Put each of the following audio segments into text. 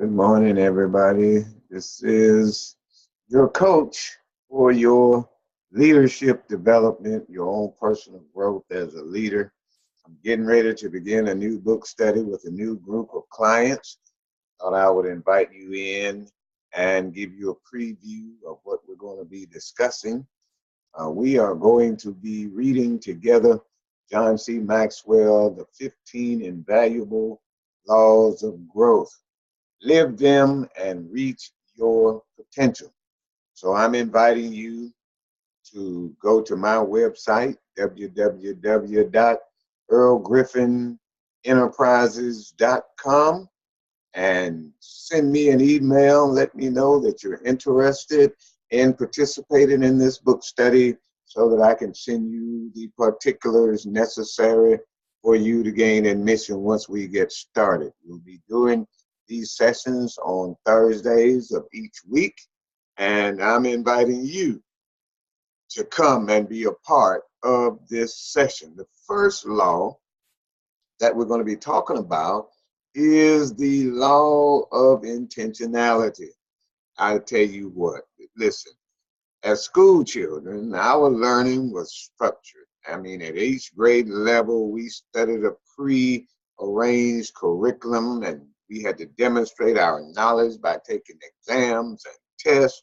Good morning, everybody. This is your coach for your leadership development, your own personal growth as a leader. I'm getting ready to begin a new book study with a new group of clients. Thought I would invite you in and give you a preview of what we're going to be discussing. We are going to be reading together John C. Maxwell, The 15 Invaluable Laws of Growth. Live them and reach your potential. So I'm inviting you to go to my website, www.earlgriffinenterprises.com, and send me an email. Let me know that you're interested in participating in this book study so that I can send you the particulars necessary for you to gain admission once we get started. We'll be doing these sessions on Thursdays of each week, and I'm inviting you to come and be a part of this session. The first law that we're going to be talking about is the law of intentionality. I tell you what, listen, as school children, our learning was structured. I mean, at each grade level, we studied a pre-arranged curriculum, and we had to demonstrate our knowledge by taking exams and tests.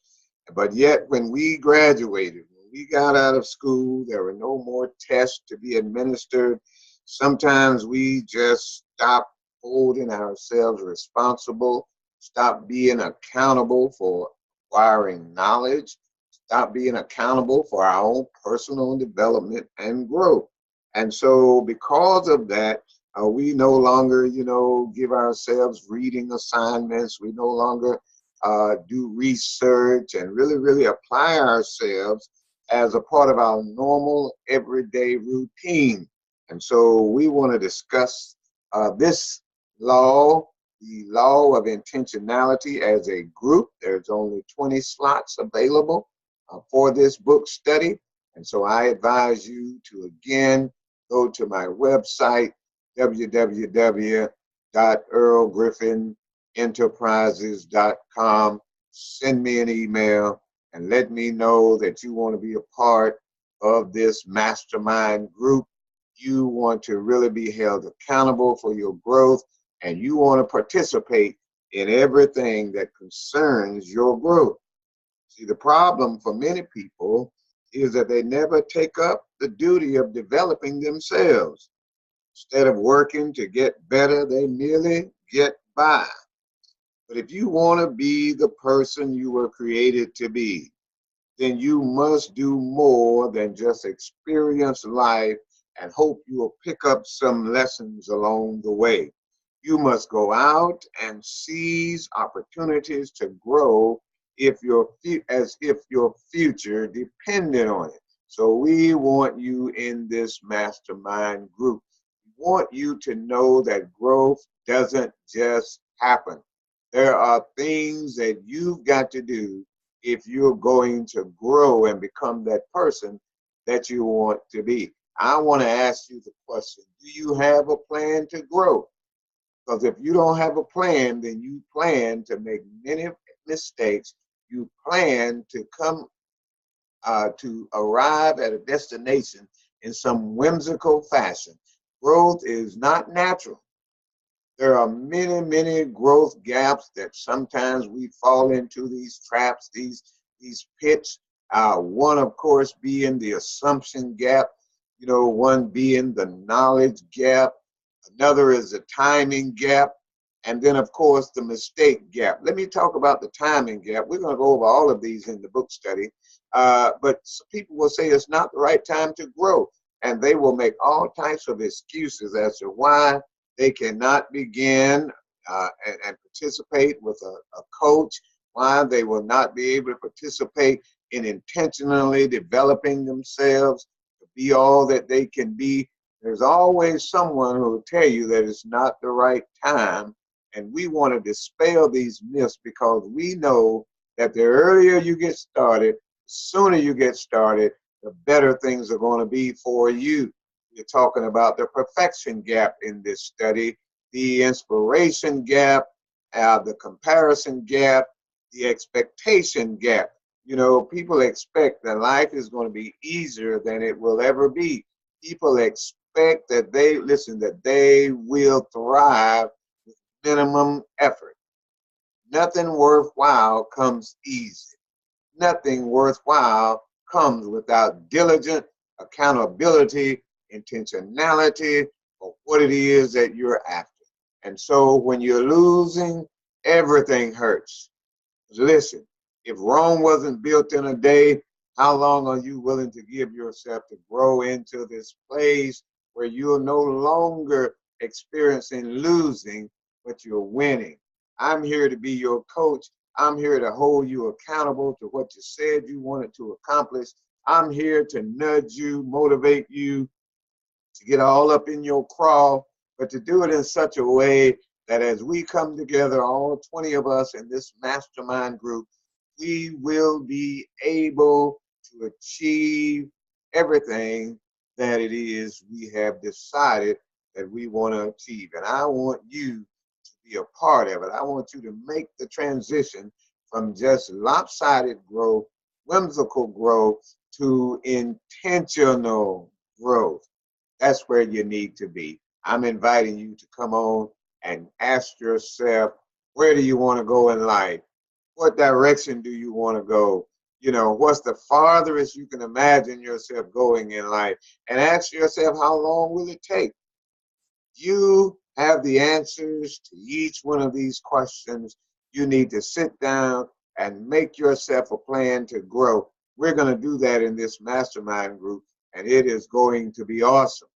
But yet, when we graduated, when we got out of school, there were no more tests to be administered. Sometimes we just stopped holding ourselves responsible, stopped being accountable for acquiring knowledge, stop being accountable for our own personal development and growth. And so because of that, we no longer, give ourselves reading assignments. We no longer do research and really apply ourselves as a part of our normal everyday routine. And so we want to discuss this law, the law of intentionality as a group. There's only 20 slots available for this book study. And so I advise you to, again, go to my website, www.earlgriffinenterprises.com. Send me an email and let me know that you want to be a part of this mastermind group. You want to really be held accountable for your growth, and you want to participate in everything that concerns your growth. See, the problem for many people is that they never take up the duty of developing themselves. Instead of working to get better, they merely get by. But if you want to be the person you were created to be, then you must do more than just experience life and hope you will pick up some lessons along the way. You must go out and seize opportunities to grow as if your future depended on it. So we want you in this mastermind group. We want you to know that growth doesn't just happen. There are things that you've got to do if you're going to grow and become that person that you want to be. I want to ask you the question, do you have a plan to grow? Because if you don't have a plan, then you plan to make many mistakes. You plan to arrive at a destination in some whimsical fashion. Growth is not natural. There are many growth gaps that sometimes we fall into, these traps, these pits. One, of course, being the assumption gap, one being the knowledge gap. Another is the timing gap. And then, of course, the mistake gap. Let me talk about the timing gap. We're going to go over all of these in the book study. But people will say it's not the right time to grow. And they will make all types of excuses as to why they cannot begin and participate with a coach, why they will not be able to participate in intentionally developing themselves to be all that they can be. There's always someone who will tell you that it's not the right time. And we want to dispel these myths because we know that the earlier you get started, the sooner you get started, the better things are going to be for you. We're talking about the perfection gap in this study, the inspiration gap, the comparison gap, the expectation gap. You know, people expect that life is going to be easier than it will ever be. People expect that that they will thrive with minimum effort. Nothing worthwhile comes easy. Nothing worthwhile comes without diligent accountability, intentionality for what it is that you're after. And so when you're losing, everything hurts. Listen, if Rome wasn't built in a day, how long are you willing to give yourself to grow into this place where you're no longer experiencing losing, but you're winning? I'm here to be your coach. I'm here to hold you accountable to what you said you wanted to accomplish. I'm here to nudge you, motivate you to get all up in your crawl, but to do it in such a way that as we come together, all 20 of us in this mastermind group, we will be able to achieve everything that it is we have decided that we want to achieve. And I want you to be a part of it. I want you to make the transition from just lopsided growth, whimsical growth, to intentional growth. That's where you need to be. I'm inviting you to come on and ask yourself, where do you want to go in life? What direction do you want to go? You know, what's the farthest you can imagine yourself going in life? And ask yourself, how long will it take? You have the answers to each one of these questions. You need to sit down and make yourself a plan to grow. We're going to do that in this mastermind group, and it is going to be awesome.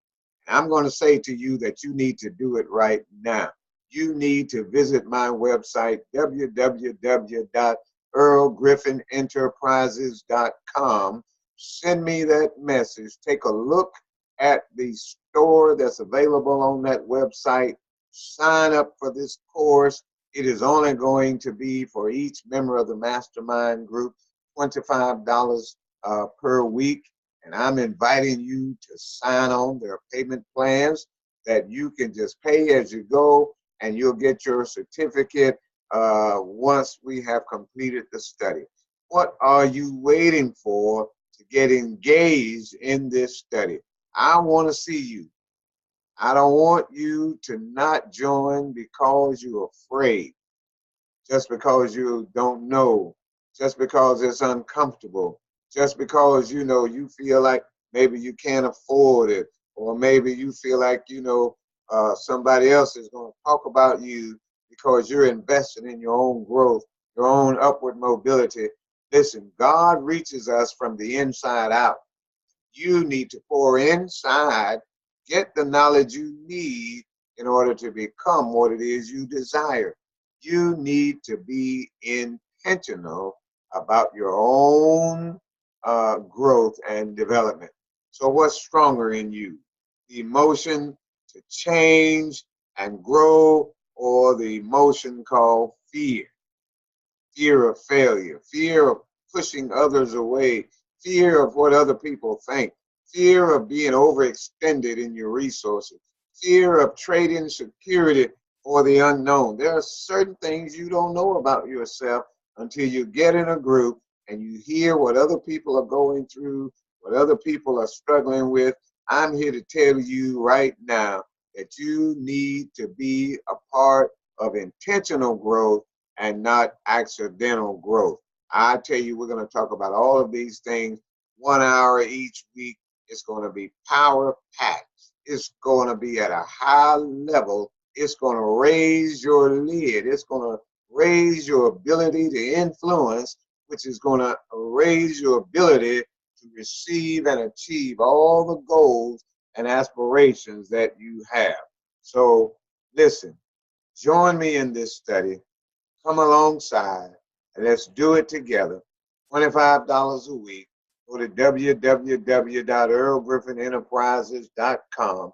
I'm going to say to you that you need to do it right now. You need to visit my website, www.earlgriffinenterprises.com. Send me that message. Take a look at the store that's available on that website. Sign up for this course. It is only going to be for each member of the mastermind group, $25 per week. And I'm inviting you to sign on. There are payment plans that you can just pay as you go, and you'll get your certificate once we have completed the study. What are you waiting for to get engaged in this study? I want to see you. I don't want you to not join because you're afraid, just because you don't know, just because it's uncomfortable, just because you feel like maybe you can't afford it, or maybe you feel like somebody else is going to talk about you because you're invested in your own growth, your own upward mobility. Listen, God reaches us from the inside out. You need to pour inside, get the knowledge you need in order to become what it is you desire. You need to be intentional about your own growth and development. So what's stronger in you? The emotion to change and grow, or the emotion called fear? Fear of failure, fear of pushing others away, fear of what other people think, fear of being overextended in your resources, fear of trading security for the unknown. There are certain things you don't know about yourself until you get in a group and you hear what other people are going through, what other people are struggling with. I'm here to tell you right now that you need to be a part of intentional growth and not accidental growth. I tell you, we're going to talk about all of these things 1 hour each week. It's going to be power packed. It's going to be at a high level. It's going to raise your lid. It's going to raise your ability to influence, which is going to raise your ability to receive and achieve all the goals and aspirations that you have. So listen, join me in this study. Come alongside and let's do it together. $25 a week. Go to www.earlgriffinenterprises.com.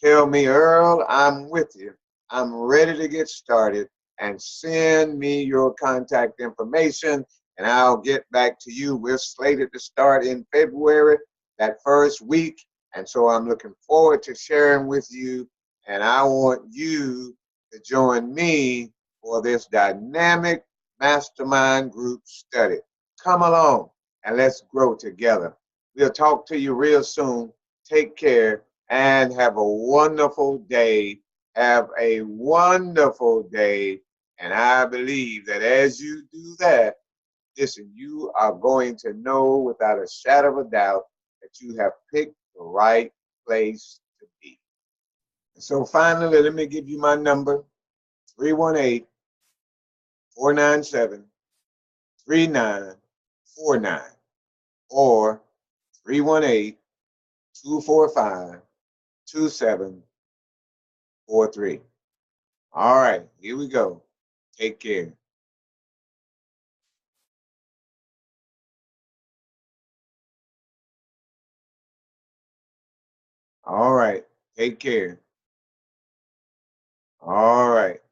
Tell me, Earl, I'm with you. I'm ready to get started, and send me your contact information and I'll get back to you. We're slated to start in February, that first week. And so I'm looking forward to sharing with you, and I want you to join me for this dynamic mastermind group study. Come along and let's grow together. We'll talk to you real soon. Take care and have a wonderful day. Have a wonderful day. And I believe that as you do that, listen, you are going to know without a shadow of a doubt that you have picked the right place to be. So finally, let me give you my number, 318-497-3949 or 318-245-2743. All right, here we go. Take care. All right, take care. All right.